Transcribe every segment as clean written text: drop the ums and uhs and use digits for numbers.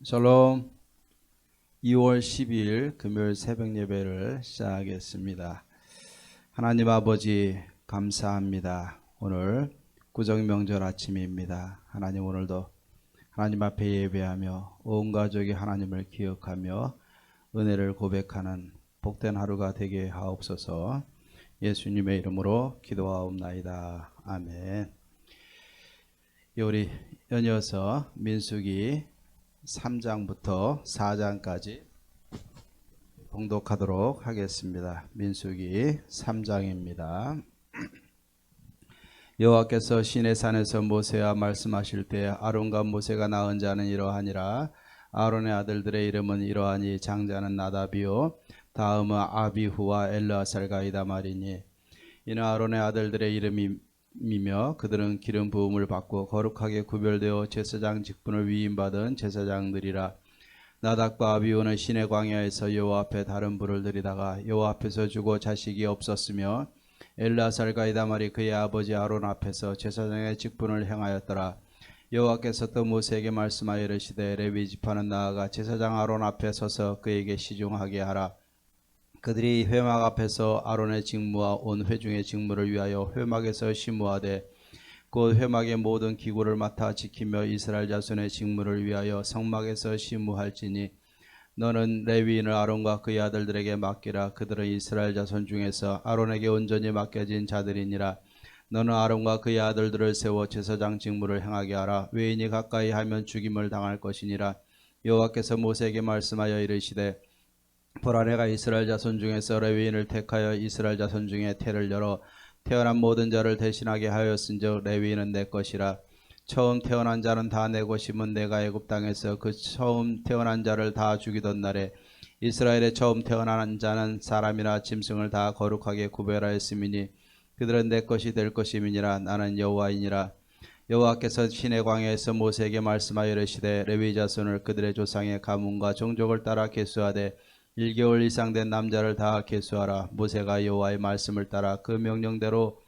샬롬. 2월 12일 금요일 새벽 예배를 시작하겠습니다. 하나님 아버지 감사합니다. 오늘 구정명절 아침입니다. 하나님, 오늘도 하나님 앞에 예배하며 온 가족이 하나님을 기억하며 은혜를 고백하는 복된 하루가 되게 하옵소서. 예수님의 이름으로 기도하옵나이다. 아멘. 우리 연이어서 민수기 3장부터 4장까지 봉독하도록 하겠습니다. 민수기 3장입니다. 여호와께서 시내산에서 모세와 말씀하실 때 아론과 모세가 낳은 자는 이러하니라. 아론의 아들들의 이름은 이러하니 장자는 나답이요 다음은 아비후와 엘르아살가이다 말이니, 이는 아론의 아들들의 이름이며 그들은 기름 부음을 받고 거룩하게 구별되어 제사장 직분을 위임받은 제사장들이라. 나답과 아비후는 시내 광야에서 여호와 앞에 다른 불을 들이다가 여호와 앞에서 주고 자식이 없었으며, 엘르아살과 이다말이 그의 아버지 아론 앞에서 제사장의 직분을 행하였더라. 여호와께서 또 모세에게 말씀하여 이르시되 레위 지파는 나아가 제사장 아론 앞에 서서 그에게 시중하게 하라. 그들이 회막 앞에서 아론의 직무와 온 회중의 직무를 위하여 회막에서 심무하되 곧 회막의 모든 기구를 맡아 지키며 이스라엘 자손의 직무를 위하여 성막에서 심무할지니, 너는 레위인을 아론과 그의 아들들에게 맡기라. 그들은 이스라엘 자손 중에서 아론에게 온전히 맡겨진 자들이니라. 너는 아론과 그의 아들들을 세워 제사장 직무를 행하게 하라. 외인이 가까이 하면 죽임을 당할 것이니라. 여호와께서 모세에게 말씀하여 이르시되 보라, 내가 이스라엘 자손 중에서 레위인을 택하여 이스라엘 자손 중에 태를 열어 태어난 모든 자를 대신하게 하였은즉 레위인은 내 것이라. 처음 태어난 자는 다 내 것이면 내가 애굽 땅에서 그 처음 태어난 자를 다 죽이던 날에 이스라엘의 처음 태어난 자는 사람이나 짐승을 다 거룩하게 구별하였음이니 그들은 내 것이 될 것임이니라. 나는 여호와이니라. 여호와께서 시내 광야에서 모세에게 말씀하여 이르시되 레위 자손을 그들의 조상의 가문과 종족을 따라 계수하되 1개월 이상 된 남자를 다 계수하라. 모세가 여호와의 말씀을 따라 그 명령대로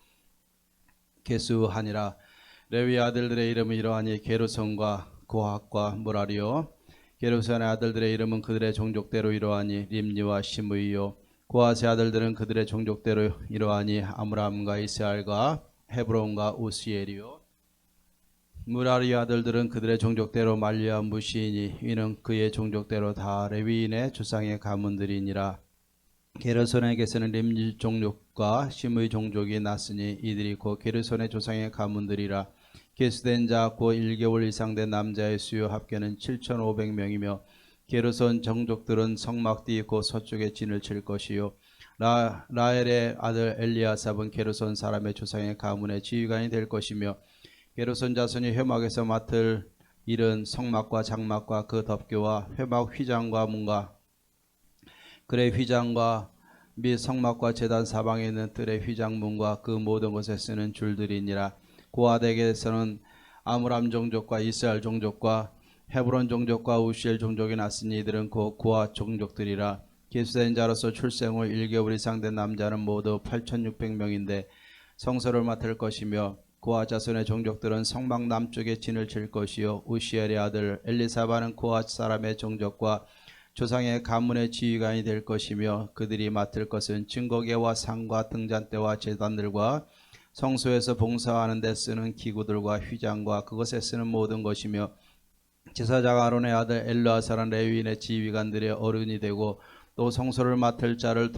계수하니라. 레위 아들들의 이름은 이러하니 게르손과 고핫과 무라리요. 게르손의 아들들의 이름은 그들의 종족대로 이러하니 림니와 시므이요. 고핫의 아들들은 그들의 종족대로 이러하니 아므람과 이스알과 헤브론과 우시엘이요. 무라리 아들들은 그들의 종족대로 말리아 무시이니 이는 그의 종족대로 다 레위인의 조상의 가문들이니라. 게르손에게서는 림니 종족과 시므이 종족이 났으니 이들이 곧 게르손의 조상의 가문들이라. 계수된 자 곧 1개월 이상 된 남자의 수요 합계는 7,500명이며 게르손 종족들은 성막 뒤 곧 서쪽에 진을 칠 것이요. 라엘의 아들 엘리아삽은 게르손 사람의 조상의 가문의 지휘관이 될 것이며, 게르손 자손이 회막에서 맡을 일은 성막과 장막과 그 덮개와 회막 휘장과 문과 그의 휘장과 및 성막과 제단 사방에 있는 뜰의 휘장문과 그 모든 것에 쓰는 줄들이니라. 고핫에게서는 아므람 종족과 이스라엘 종족과 헤브론 종족과 우시엘 종족이 났으니 이들은 곧 고핫 종족들이라. 계수된 자로서 출생 후 1개월 이상 된 남자는 모두 8,600명인데 성소를 맡을 것이며, 고핫 자손의 종족들은 성막 남쪽에 진을 칠 것이요. 우시엘의 아들 엘리사바는 고핫 사람의 종족과 조상의 가문의 지휘관이 될 것이며, 그들이 맡을 것은 증거계와 상과 등잔대와 제단들과 성소에서 봉사하는 데 쓰는 기구들과 휘장과 그것에 쓰는 모든 것이며, 제사장 아론의 아들 엘르아살은 레위인의 지휘관들의 어른이 되고 또 성소를 맡을 자를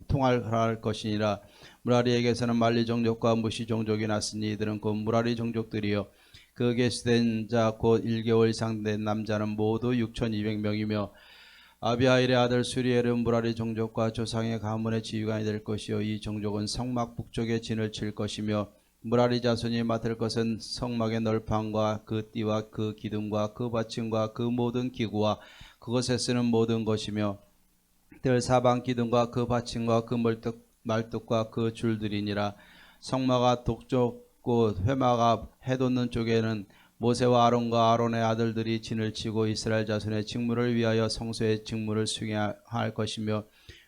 통할할 것이니라. 무라리에게서는 말리 종족과 무시 종족이 났으니 이들은 곧 무라리 종족들이요. 그 계수된 자 곧 1개월 이상 된 남자는 모두 6,200명이며 아비하일의 아들 수리엘은 무라리 종족과 조상의 가문의 지휘관이 될 것이요. 이 종족은 성막 북쪽에 진을 칠 것이며, 무라리 자손이 맡을 것은 성막의 널판과 그 띠와 그 기둥과 그 받침과 그 모든 기구와 그것에 쓰는 모든 것이며, 뜰 사방 기둥과 그 받침과 그 말뚝과 그 줄들이니라. 성막 동쪽 곧 회막 앞 해돋는 쪽에는 모세와 아론과 아론의 아들들이 진을 치고 이스라엘 자손의 직무를 위하여 성소의 직무를 수행할 것이며,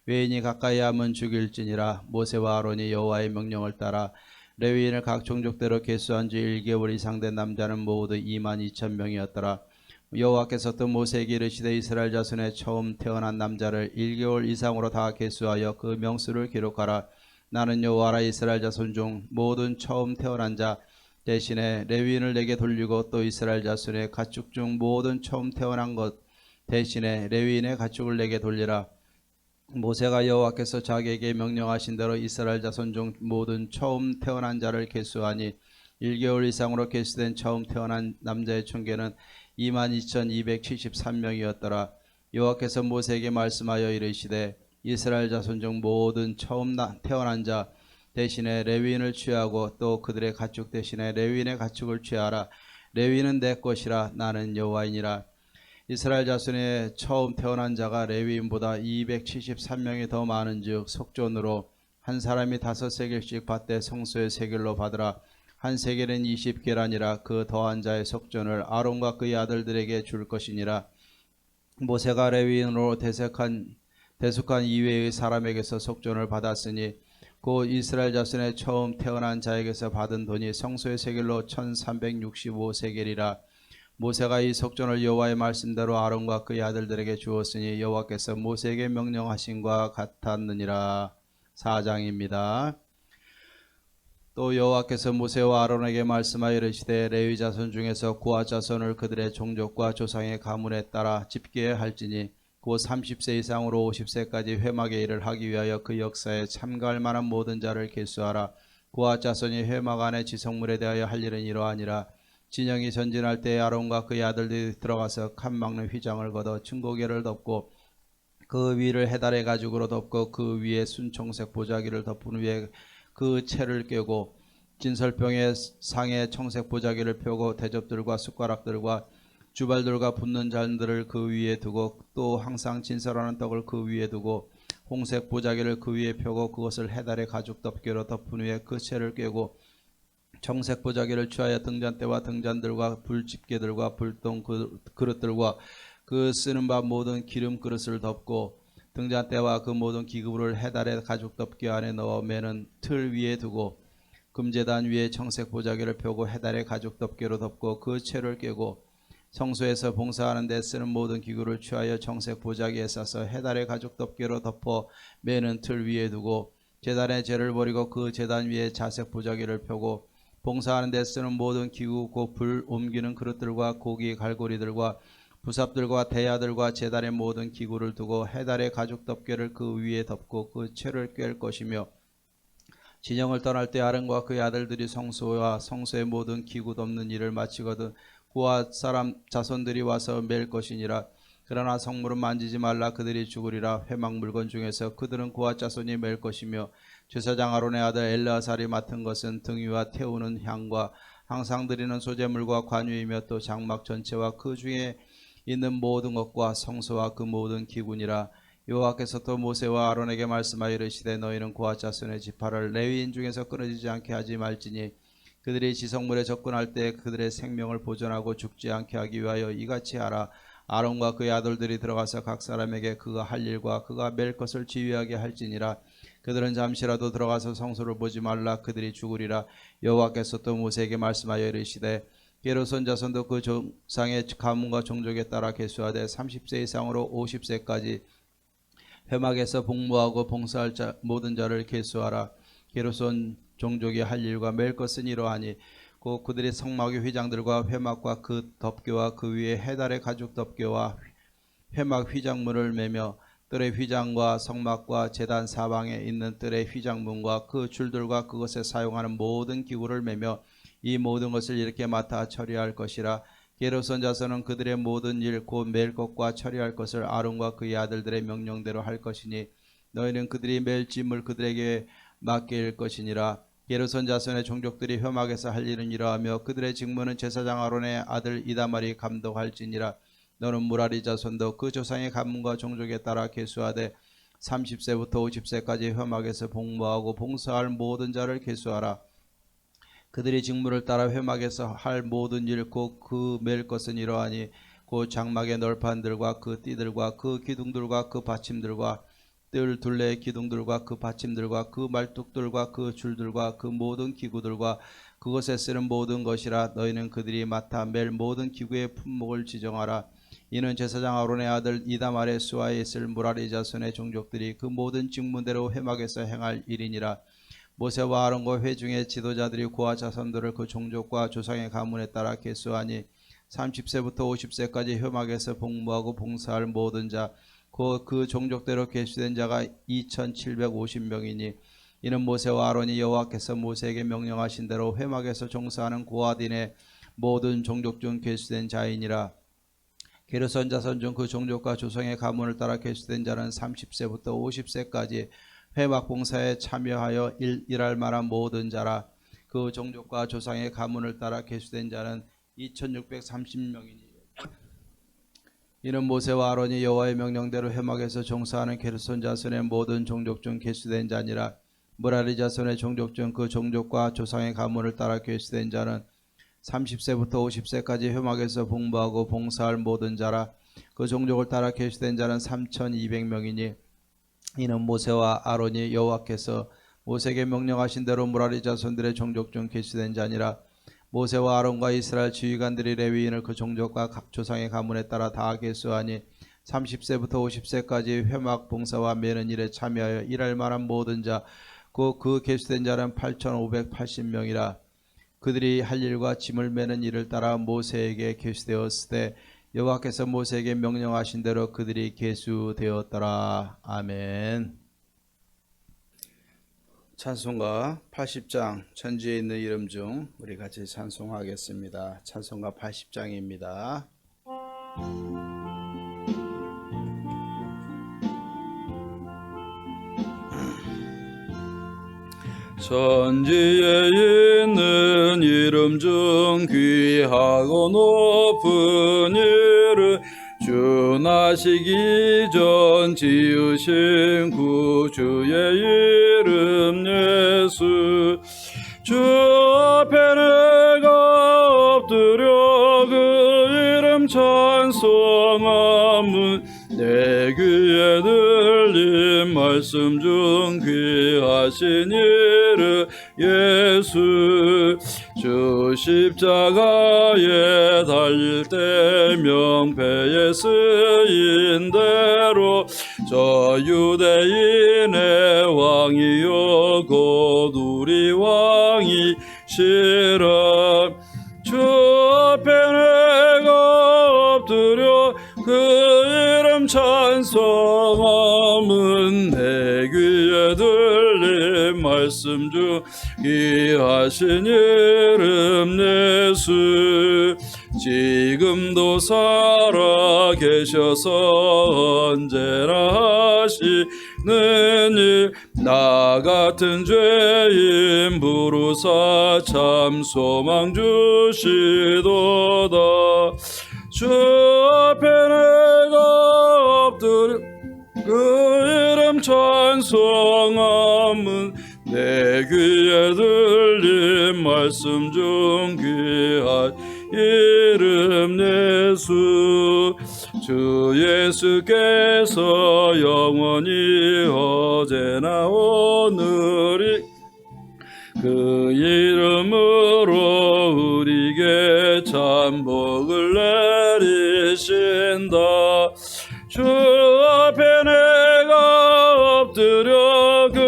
외인이 가까이 하면 죽일지니라. 모세와 아론이 여호와의 명령을 따라 레위인을 각 종족대로 계수한 지 1개월 이상 된 남자는 모두 22,000명이었더라. 여호와께서 또 모세에게 이르시되 이스라엘 자손의 처음 태어난 남자를 1개월 이상으로 다 계수하여 그 명수를 기록하라. 나는 여호와라. 이스라엘 자손 중 모든 처음 태어난 자 대신에 레위인을 내게 돌리고 또 이스라엘 자손의 가축 중 모든 처음 태어난 것 대신에 레위인의 가축을 내게 돌리라. 모세가 여호와께서 자기에게 명령하신 대로 이스라엘 자손 중 모든 처음 태어난 자를 계수하니 1개월 이상으로 계수된 처음 태어난 남자의 총계는 22,273명이었더라. 여호와께서 모세에게 말씀하여 이르시되 이스라엘 자손 중 모든 처음 태어난 자 대신에 레위인을 취하고 또 그들의 가축 대신에 레위인의 가축을 취하라. 레위인은 내 것이라. 나는 여호와이니라. 이스라엘 자손의 처음 태어난 자가 레위인보다 273명이 더 많은즉 속전으로 한 사람이 5세겔씩 받되 성소의 세겔로 받으라. 한 세겔은 20계란이라. 그 더한 자의 속전을 아론과 그의 아들들에게 줄 것이니라. 모세가 레위인으로 대속한 이외의 사람에게서 속전을 받았으니 곧 이스라엘 자손의 처음 태어난 자에게서 받은 돈이 성소의 세겔로 1365세겔이라. 모세가 이 속전을 여호와의 말씀대로 아론과 그의 아들들에게 주었으니 여호와께서 모세에게 명령하신과 같았느니라. 4장입니다. 또 여호와께서 모세와 아론에게 말씀하여 이르시되 레위 자손 중에서 고아 자손을 그들의 종족과 조상의 가문에 따라 집계할지니 곧 30세 이상으로 50세까지 회막의 일을 하기 위하여 그 역사에 참가할 만한 모든 자를 계수하라. 고아 자손이 회막 안의 지성물에 대하여 할 일은 이러하니라. 진영이 전진할 때에 아론과 그의 아들들이 들어가서 칸 막는 휘장을 걷어 증거계를 덮고 그 위를 해달의 가죽으로 덮고 그 위에 순청색 보자기를 덮은 후에 그 채를 꿰고 진설병의 상에 청색 보자기를 펴고 대접들과 숟가락들과 주발들과 붓는 잔들을 그 위에 두고 또 항상 진설하는 떡을 그 위에 두고 홍색 보자기를 그 위에 펴고 그것을 해달의 가죽 덮개로 덮은 후에 그 채를 꿰고 청색 보자기를 취하여 등잔대와 등잔들과 불집게들과 불똥 그릇들과 그 쓰는 바 모든 기름 그릇을 덮고 등잔대와 그 모든 기구를 해달의 가죽 덮개 안에 넣어 매는 틀 위에 두고 금제단 위에 청색 보자기를 펴고 해달의 가죽 덮개로 덮고 그 채를 꿰고 성소에서 봉사하는 데 쓰는 모든 기구를 취하여 청색 보자기에 싸서 해달의 가죽 덮개로 덮어 매는 틀 위에 두고 제단의 재를 버리고 그 제단 위에 자색 보자기를 펴고 봉사하는 데 쓰는 모든 기구 곧 불 옮기는 그릇들과 고기 갈고리들과 부삽들과 대야들과 제단의 모든 기구를 두고 해달의 가죽 덮개를 그 위에 덮고 그 채를 꿰을 것이며 진영을 떠날 때 아론과 그의 아들들이 성소와 성소의 모든 기구 덮는 일을 마치거든 고아 사람 자손들이 와서 맬 것이니라. 그러나 성물은 만지지 말라. 그들이 죽으리라. 회막 물건 중에서 그들은 고아 자손이 맬 것이며 제사장 아론의 아들 엘르아살이 맡은 것은 등위와 태우는 향과 항상 드리는 소제물과 관유이며 또 장막 전체와 그 중에 있는 모든 것과 성소와 그 모든 기구니라. 여호와께서 또 모세와 아론에게 말씀하여 이르시되 너희는 고아 자손의 지파를 레위인 중에서 끊어지지 않게 하지 말지니 그들이 지성물에 접근할 때 그들의 생명을 보존하고 죽지 않게 하기 위하여 이같이 하라. 아론과 그의 아들들이 들어가서 각 사람에게 그가 할 일과 그가 맬 것을 지휘하게 할지니라. 그들은 잠시라도 들어가서 성소를 보지 말라. 그들이 죽으리라. 여호와께서 또 모세에게 말씀하여 이르시되 게르손 자손도 그 조상의 가문과 종족에 따라 계수하되 30세 이상으로 50세까지 회막에서 복무하고 봉사할 모든 자를 계수하라. 게르손 종족이 할 일과 맬 것은 이러하니 곧 그들이 성막의 휘장들과 회막과 그 덮개와 그 위에 해달의 가죽 덮개와 회막 휘장문을 매며 뜰의 휘장과 성막과 제단 사방에 있는 뜰의 휘장문과 그 줄들과 그것에 사용하는 모든 기구를 매며 이 모든 것을 이렇게 맡아 처리할 것이라. 게르손 자손은 그들의 모든 일 곧 맬 것과 처리할 것을 아론과 그의 아들들의 명령대로 할 것이니 너희는 그들이 맬 짐을 그들에게 맡길 것이니라. 게르손 자손의 종족들이 회막에서 할 일은 이러하며 그들의 직무는 제사장 아론의 아들 이다말이 감독할지니라. 너는 무라리 자손도 그 조상의 가문과 종족에 따라 계수하되 30세부터 50세까지 회막에서 복무하고 봉사할 모든 자를 계수하라. 그들이 직무를 따라 회막에서 할 모든 일 곧 그 맬 것은 이러하니 곧 장막의 널판들과 그 띠들과 그 기둥들과 그 받침들과 뜰 둘레의 기둥들과 그 받침들과 그 말뚝들과 그 줄들과 그 모든 기구들과 그것에 쓰는 모든 것이라. 너희는 그들이 맡아 맬 모든 기구의 품목을 지정하라. 이는 제사장 아론의 아들 이다말의 수하에 있을 무라리 자손의 종족들이 그 모든 직무대로 회막에서 행할 일이니라. 모세와 아론과 회중의 지도자들이 고아 자손들을 그 종족과 조상의 가문에 따라 계수하니 30세부터 50세까지 회막에서 복무하고 봉사할 모든 자, 그 종족대로 계수된 자가 2750명이니 이는 모세와 아론이 여호와께서 모세에게 명령하신 대로 회막에서 종사하는 고아딘의 모든 종족 중 계수된 자이니라. 게르손 자손 중 그 종족과 조상의 가문을 따라 계수된 자는 30세부터 50세까지 회막 봉사에 참여하여 일할 만한 모든 자라. 그 종족과 조상의 가문을 따라 계수된 자는 2630명이니 이는 모세와 아론이 여호와의 명령대로 회막에서 종사하는 게르손 자손의 모든 종족 중 계수된 자니라. 무라리 자손의 종족 중 그 종족과 조상의 가문을 따라 계수된 자는 30세부터 50세까지 회막에서 복무하고 봉사할 모든 자라. 그 종족을 따라 계수된 자는 3200명이니 이는 모세와 아론이 여호와께서 모세에게 명령하신 대로 무라리 자손들의 종족 중 계수된 자니라. 모세와 아론과 이스라엘 지휘관들이 레위인을 그 종족과 각 조상의 가문에 따라 다 계수하니 30세부터 50세까지 회막 봉사와 매는 일에 참여하여 일할 만한 모든 자, 그 계수된 자는 8580명이라. 그들이 할 일과 짐을 매는 일을 따라 모세에게 계수되었을 때 여호와께서 모세에게 명령하신 대로 그들이 계수되었더라. 아멘. 찬송가 80장 천지에 있는 이름 중 우리 같이 찬송하겠습니다. 찬송가 80장입니다. 천지에 있는 이름 중 귀하고 높은 이름 주 나시기 전 지으신 구주의 이름 예수 주 앞에 내가 엎드려 그 이름 찬송하면 내 귀에 들린 말씀 중 귀하신 이름 예수 주 십자가에 달릴 때 명패에 쓰인 대로 저 유대인의 왕이요 곧 우리 왕이시라 주 앞에 내가 엎드려 그 이름 찬송함은 내 귀에 들린 말씀 중 귀하신 이름 예수 지금도 살아 계셔서 언제나 하시는 일 나 같은 죄인 부르사 참 소망 주시도다 주 앞에 내가 엎드려 그 이름 찬송함은 내 귀에 들린 말씀 중 귀한 이름 예수 주 예수께서 영원히 어제나 오늘이 그 이름으로 우리에게 참 복을 내리신다 주 앞에 내가 엎드려 그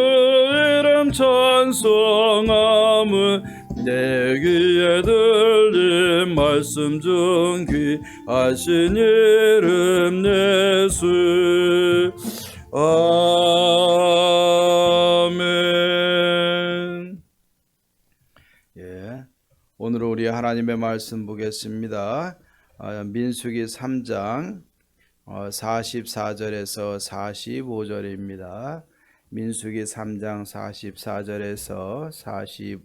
이름 찬송함은 내 귀에 들린 말씀 중 귀하신 이름 예수 아멘. 예, 오늘 우리 하나님의 말씀 보겠습니다. 민수기 3장 44절에서 45절입니다. 민수기 3장 44절에서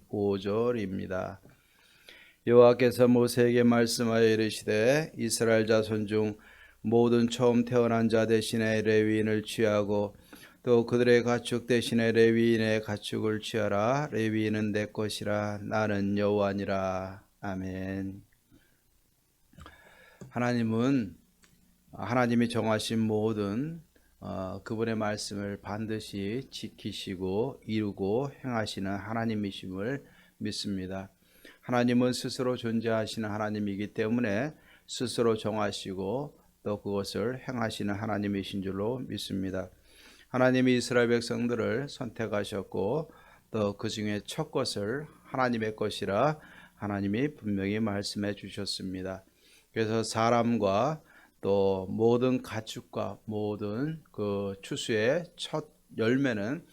45절입니다. 여호와께서 모세에게 말씀하여 이르시되 이스라엘 자손 중 모든 처음 태어난 자 대신에 레위인을 취하고 또 그들의 가축 대신에 레위인의 가축을 취하라. 레위인은 내 것이라. 나는 여호와니라. 아멘. 하나님은 하나님이 정하신 모든 그분의 말씀을 반드시 지키시고 이루고 행하시는 하나님이심을 믿습니다. 하나님은 스스로 존재하시는 하나님이기 때문에 스스로 정하시고 또 그것을 행하시는 하나님이신 줄로 믿습니다. 하나님이 이스라엘 백성들을 선택하셨고 또 그 중에 첫 것을 하나님의 것이라 하나님이 분명히 말씀해 주셨습니다. 그래서 사람과 또 모든 가축과 모든 그 추수의 첫 열매는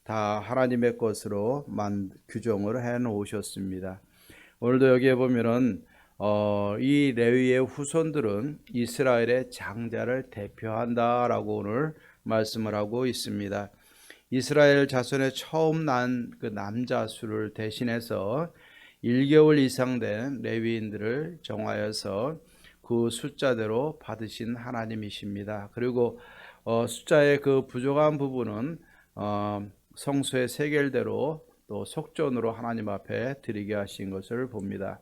다 하나님의 것으로 규정을 해 놓으셨습니다. 오늘도 여기에 보면은 이 레위의 후손들은 이스라엘의 장자를 대표한다라고 오늘 말씀을 하고 있습니다. 이스라엘 자손의 처음 난 그 남자 수를 대신해서 1개월 이상 된 레위인들을 정하여서 그 숫자대로 받으신 하나님이십니다. 그리고 숫자의 그 부족한 부분은 성소의 세겔대로 또 속전으로 하나님 앞에 드리게 하신 것을 봅니다.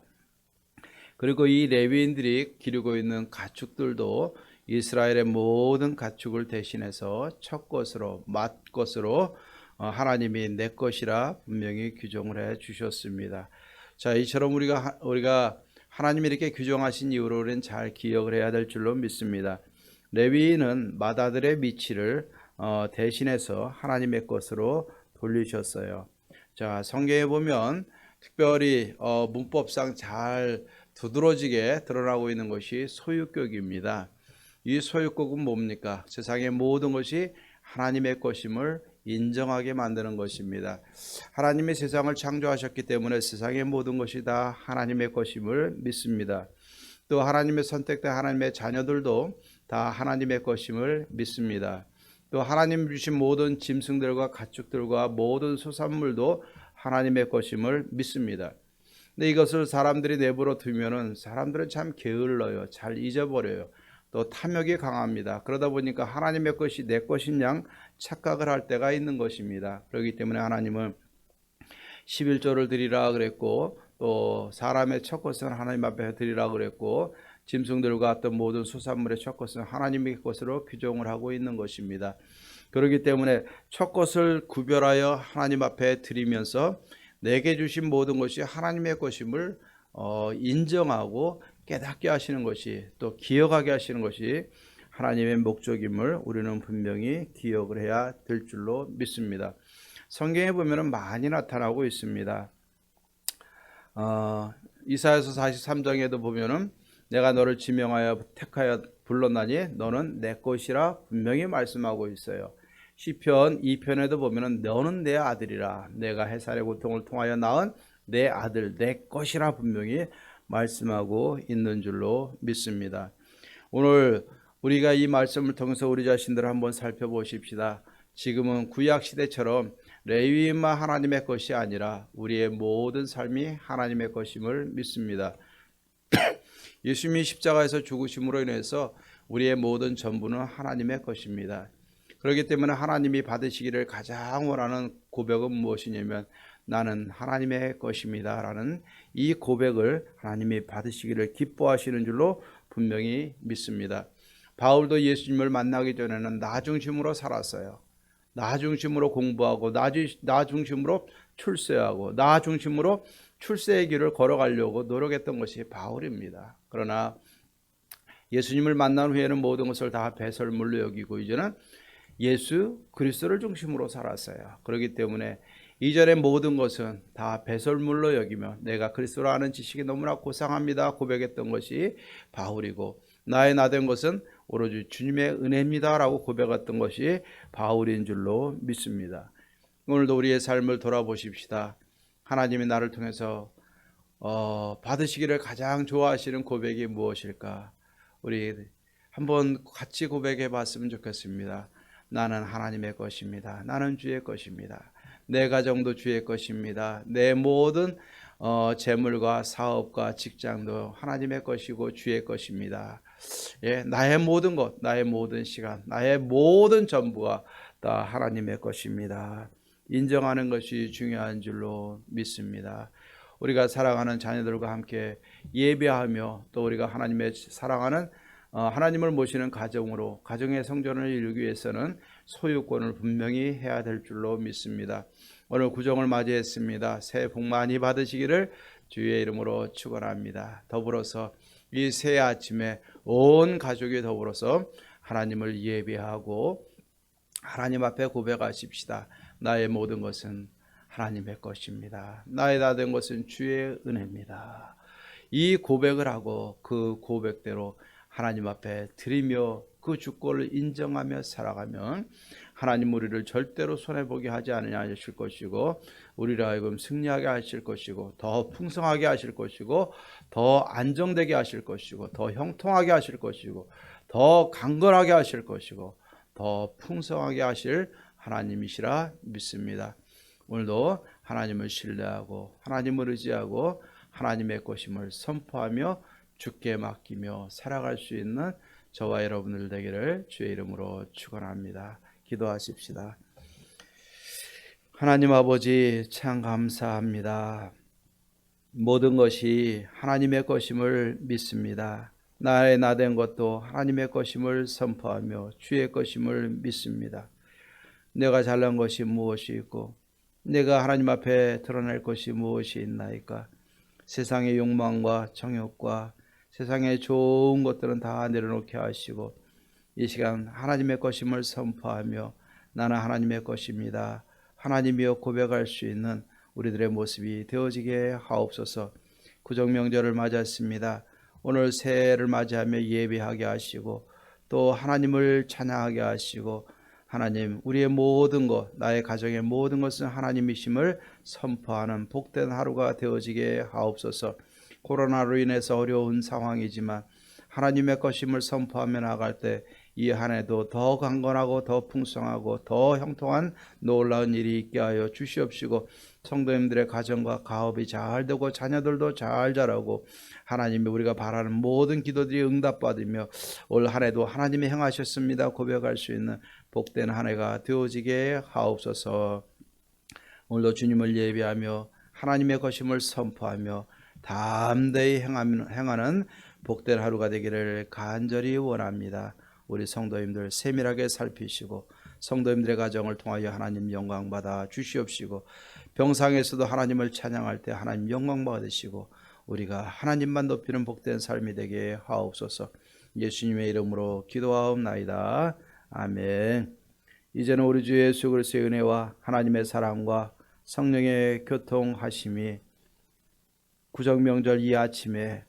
그리고 이 레위인들이 기르고 있는 가축들도 이스라엘의 모든 가축을 대신해서 첫 것으로 맏 것으로 하나님이 내 것이라 분명히 규정을 해 주셨습니다. 자, 이처럼 우리가 하나님이 이렇게 규정하신 이유로 우리는 잘 기억을 해야 될 줄로 믿습니다. 레위인은 맏아들의 미치를 대신해서 하나님의 것으로 돌리셨어요. 자, 성경에 보면 특별히 문법상 잘 두드러지게 드러나고 있는 것이 소유격입니다. 이 소유격은 뭡니까? 세상의 모든 것이 하나님의 것임을 인정하게 만드는 것입니다. 하나님이 세상을 창조하셨기 때문에 세상의 모든 것이 다 하나님의 것임을 믿습니다. 또 하나님의 선택된 하나님의 자녀들도 다 하나님의 것임을 믿습니다. 또 하나님 주신 모든 짐승들과 가축들과 모든 수산물도 하나님의 것임을 믿습니다. 근데 이것을 사람들이 내버려 두면은 사람들은 참 게을러요. 잘 잊어버려요. 또 탐욕이 강합니다. 그러다 보니까 하나님의 것이 내 것인 양 착각을 할 때가 있는 것입니다. 그렇기 때문에 하나님은 11조를 드리라 그랬고 또 사람의 첫 것은 하나님 앞에 드리라 그랬고 짐승들과 어떤 모든 수산물의 첫 것은 하나님의 것으로 규정을 하고 있는 것입니다. 그렇기 때문에 첫 것을 구별하여 하나님 앞에 드리면서 내게 주신 모든 것이 하나님의 것임을 인정하고 깨닫게 하시는 것이 또 기억하게 하시는 것이 하나님의 목적임을 우리는 분명히 기억을 해야 될 줄로 믿습니다. 성경에 보면 많이 나타나고 있습니다. 이사야서 43장에도 보면은 내가 너를 지명하여 택하여 불렀나니 너는 내 것이라 분명히 말씀하고 있어요. 시편 2편에도 보면은 너는 내 아들이라 내가 해살의 고통을 통하여 낳은 내 아들 내 것이라 분명히 말씀하고 있는 줄로 믿습니다. 오늘 우리가 이 말씀을 통해서 우리 자신들을 한번 살펴보십시다. 지금은 구약 시대처럼 레위인만 하나님의 것이 아니라 우리의 모든 삶이 하나님의 것임을 믿습니다. 예수님이 십자가에서 죽으심으로 인해서 우리의 모든 전부는 하나님의 것입니다. 그렇기 때문에 하나님이 받으시기를 가장 원하는 고백은 무엇이냐면 나는 하나님의 것입니다 라는 이 고백을 하나님이 받으시기를 기뻐하시는 줄로 분명히 믿습니다. 바울도 예수님을 만나기 전에는 나 중심으로 살았어요. 나 중심으로 공부하고 나 중심으로 출세하고 나 중심으로 출세의 길을 걸어가려고 노력했던 것이 바울입니다. 그러나 예수님을 만난 후에는 모든 것을 다 배설물로 여기고 이제는 예수 그리스도를 중심으로 살았어요. 그렇기 때문에 이전의 모든 것은 다 배설물로 여기며 내가 그리스도를 아는 지식이 너무나 고상합니다 고백했던 것이 바울이고 나의 나된 것은 오로지 주님의 은혜입니다 라고 고백했던 것이 바울인 줄로 믿습니다. 오늘도 우리의 삶을 돌아보십시다. 하나님이 나를 통해서 받으시기를 가장 좋아하시는 고백이 무엇일까? 우리 한번 같이 고백해 봤으면 좋겠습니다. 나는 하나님의 것입니다. 나는 주의 것입니다. 내 가정도 주의 것입니다. 내 모든 재물과 사업과 직장도 하나님의 것이고 주의 것입니다. 예, 나의 모든 것, 나의 모든 시간, 나의 모든 전부가 다 하나님의 것입니다. 인정하는 것이 중요한 줄로 믿습니다. 우리가 사랑하는 자녀들과 함께 예배하며 또 우리가 하나님의 사랑하는 하나님을 모시는 가정으로 가정의 성전을 이루기 위해서는 소유권을 분명히 해야 될 줄로 믿습니다. 오늘 구정을 맞이했습니다. 새해 복 많이 받으시기를 주의 이름으로 축원합니다. 더불어서 이 새 아침에 온 가족이 더불어서 하나님을 예배하고 하나님 앞에 고백하십시다. 나의 모든 것은 하나님의 것입니다. 나의 다 된 것은 주의 은혜입니다. 이 고백을 하고 그 고백대로 하나님 앞에 드리며 그 주권을 인정하며 살아가면 하나님 우리를 절대로 손해보게 하지 않으냐 하실 것이고 우리를 하여금 승리하게 하실 것이고 더 풍성하게 하실 것이고 더 안정되게 하실 것이고 더 형통하게 하실 것이고 더 강건하게 하실 것이고 더 풍성하게 하실 하나님이시라 믿습니다. 오늘도 하나님을 신뢰하고 하나님을 의지하고 하나님의 것임을 선포하며 주께 맡기며 살아갈 수 있는 저와 여러분들 되기를 주의 이름으로 축원합니다. 기도하십시다. 하나님 아버지 참 감사합니다. 모든 것이 하나님의 것임을 믿습니다. 나의 나 된 것도 하나님의 것임을 선포하며 주의 것임을 믿습니다. 내가 잘난 것이 무엇이 있고 내가 하나님 앞에 드러낼 것이 무엇이 있나이까. 세상의 욕망과 정욕과 세상의 좋은 것들은 다 내려놓게 하시고 이 시간 하나님의 것임을 선포하며 나는 하나님의 것입니다. 하나님이여 고백할 수 있는 우리들의 모습이 되어지게 하옵소서. 구정명절을 맞았습니다. 오늘 새해를 맞이하며 예배하게 하시고 또 하나님을 찬양하게 하시고 하나님 우리의 모든 것 나의 가정의 모든 것은 하나님이심을 선포하는 복된 하루가 되어지게 하옵소서. 코로나로 인해서 어려운 상황이지만 하나님의 것임을 선포하며 나갈 때 이 한 해도 더 강건하고 더 풍성하고 더 형통한 놀라운 일이 있게 하여 주시옵시고 성도님들의 가정과 가업이 잘 되고 자녀들도 잘 자라고 하나님이 우리가 바라는 모든 기도들이 응답받으며 올 한 해도 하나님이 행하셨습니다 고백할 수 있는 복된 한 해가 되어지게 하옵소서. 오늘도 주님을 예배하며 하나님의 것임을 선포하며 담대히 행하는 복된 하루가 되기를 간절히 원합니다. 우리 성도님들 세밀하게 살피시고 성도님들의 가정을 통하여 하나님 영광 받아 주시옵시고 병상에서도 하나님을 찬양할 때 하나님 영광 받으시고 우리가 하나님만 높이는 복된 삶이 되게 하옵소서. 예수님의 이름으로 기도하옵나이다. 아멘. 이제는 우리 주 예수 그리스도의 은혜와 하나님의 사랑과 성령의 교통하심이 구정명절 이 아침에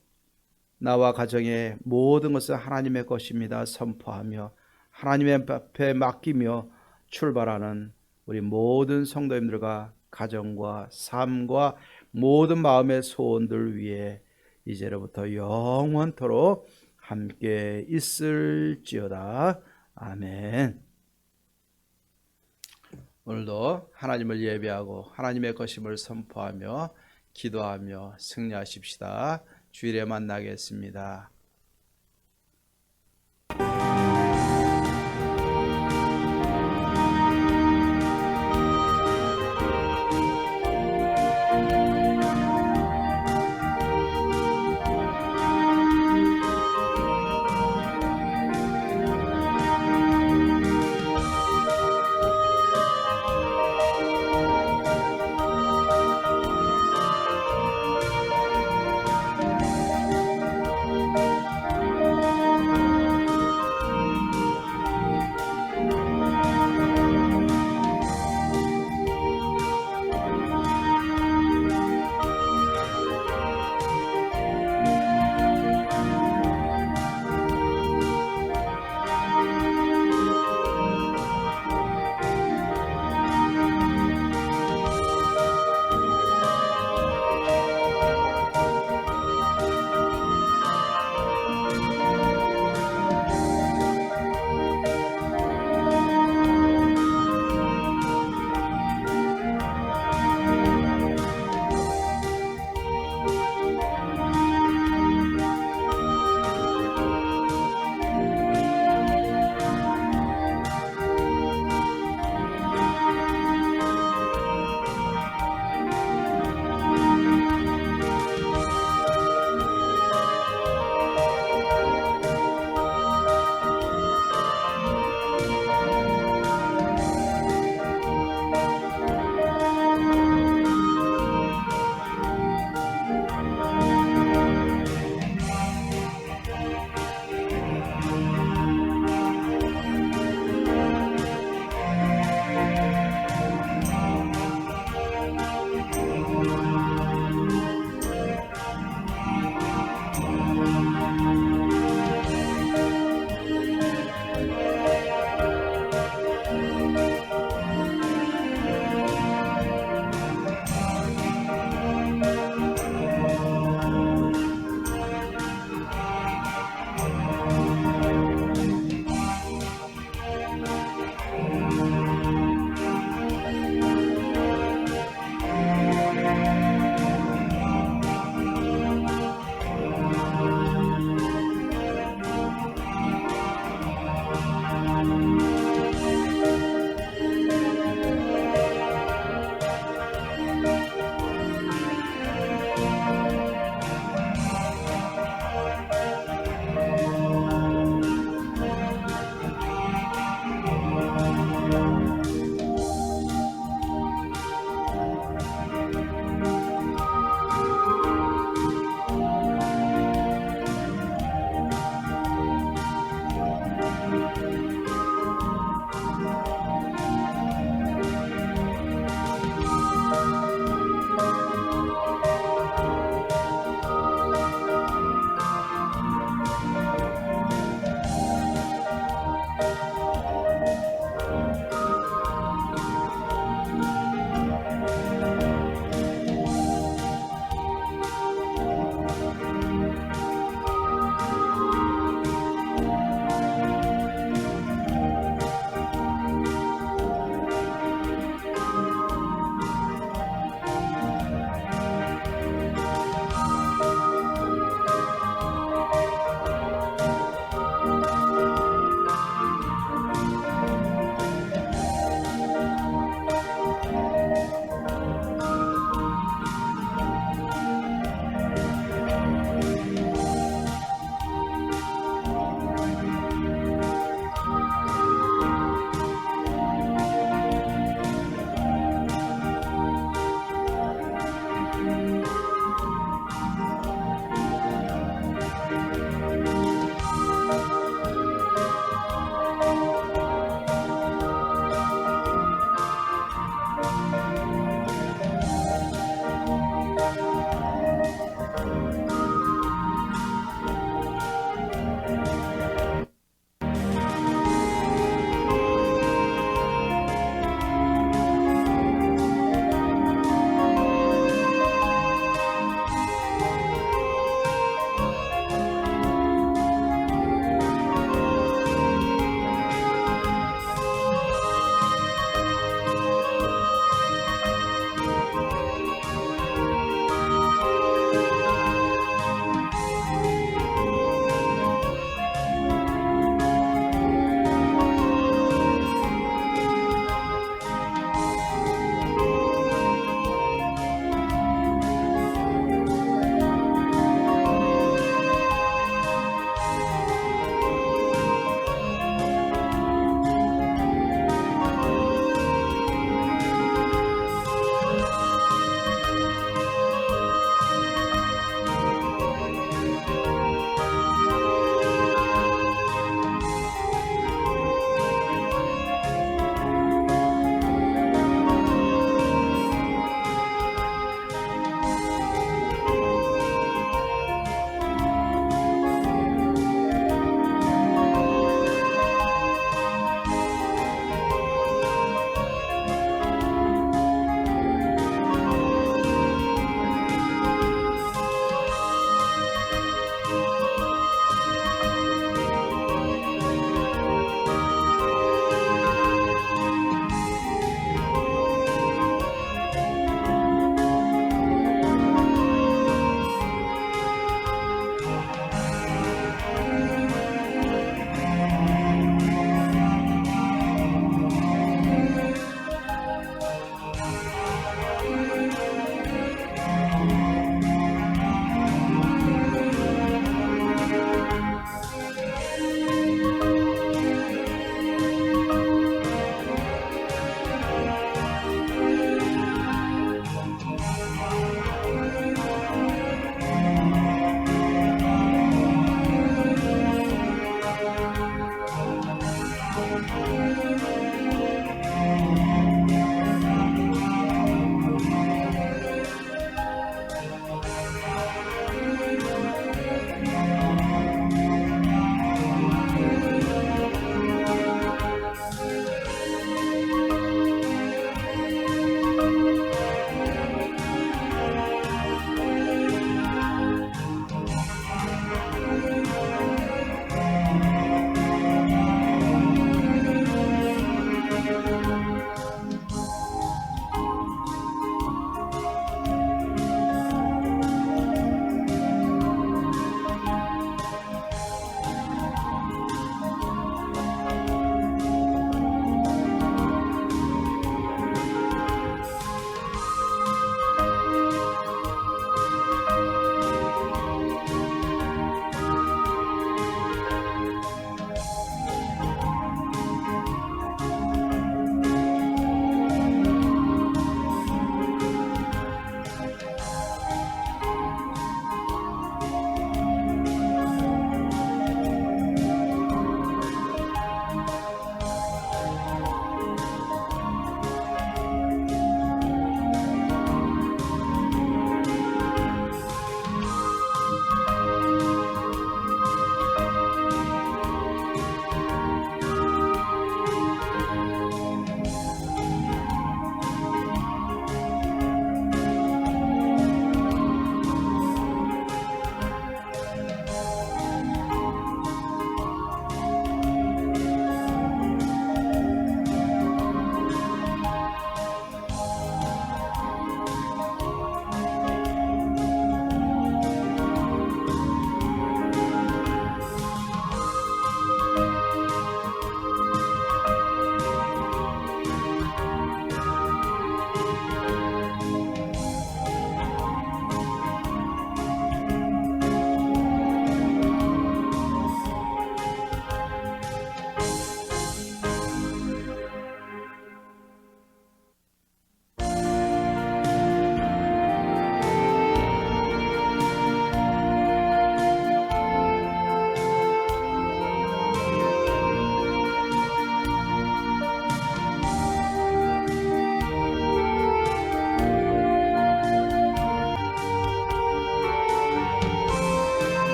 나와 가정의 모든 것은 하나님의 것입니다 선포하며 하나님의 앞에 맡기며 출발하는 우리 모든 성도님들과 가정과 삶과 모든 마음의 소원들 위해 이제로부터 영원토록 함께 있을지어다. 아멘. 오늘도 하나님을 예배하고 하나님의 것임을 선포하며 기도하며 승리하십시다. 주일에 만나겠습니다.